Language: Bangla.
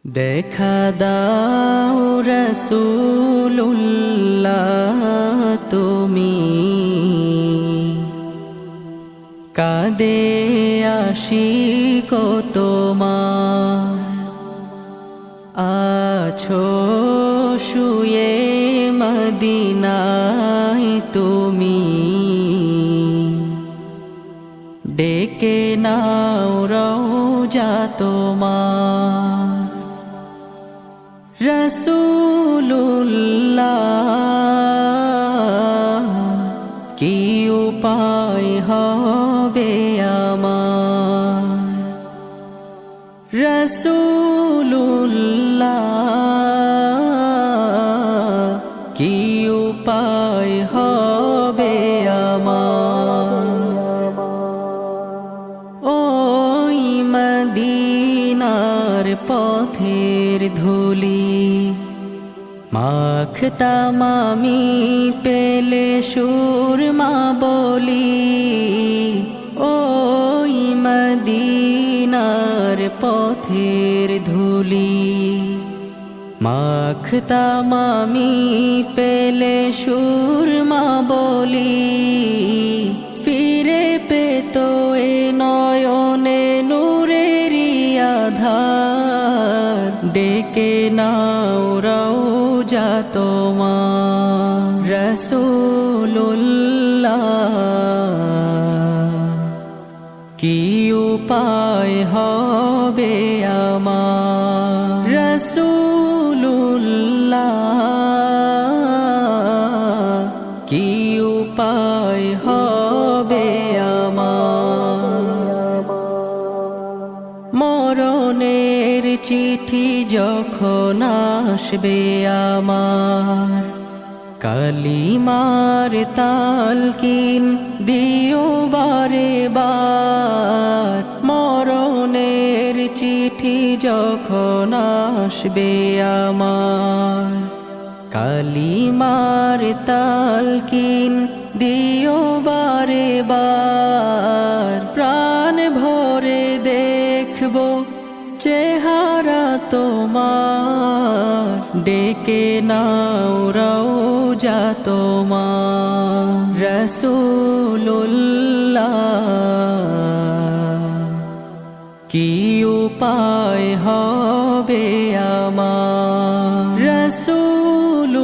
দেখা দাও রাসূলুল্লাহ তুমি, কাঁদে আশিক তোমার। আছো শুয়ে মদিনায় তুমি, ডেকে নাও রওজা তোমার। রাসূলুল্লাহ কি উপায় হবে আমার, রাসূলুল্লাহ কি উপায় হবে আমার। ওই মদিনার পথের ধুলি মাখতাম আমি, পেলে সুরমা বলি। ওই মদিনার পথের ধুলি মাখতাম আমি, পেলে সুরমা বলি। ফিরে পেত এ নয়নে নূরেরি আধার, ডেকে নাও রওজা তোমার। রাসূলুল্লাহ কি উপায় হবে আমার, রাসূলুল্লাহ কি উপায় হবে আমার। মরণের চিঠি যখন আসবে আমার, কালিমার তালকিন দিও বারে বার। মরণের চিঠি যখন আসবে আমার, কালিমার তালকিন দিও বারে বার। প্রাণ ভরে দেখবো চেহারা তোমার, ডেকে নাও রওজা তোমার। রাসূলুল্লাহ কি উপায় হবে আমার, রাসূলুল্লাহ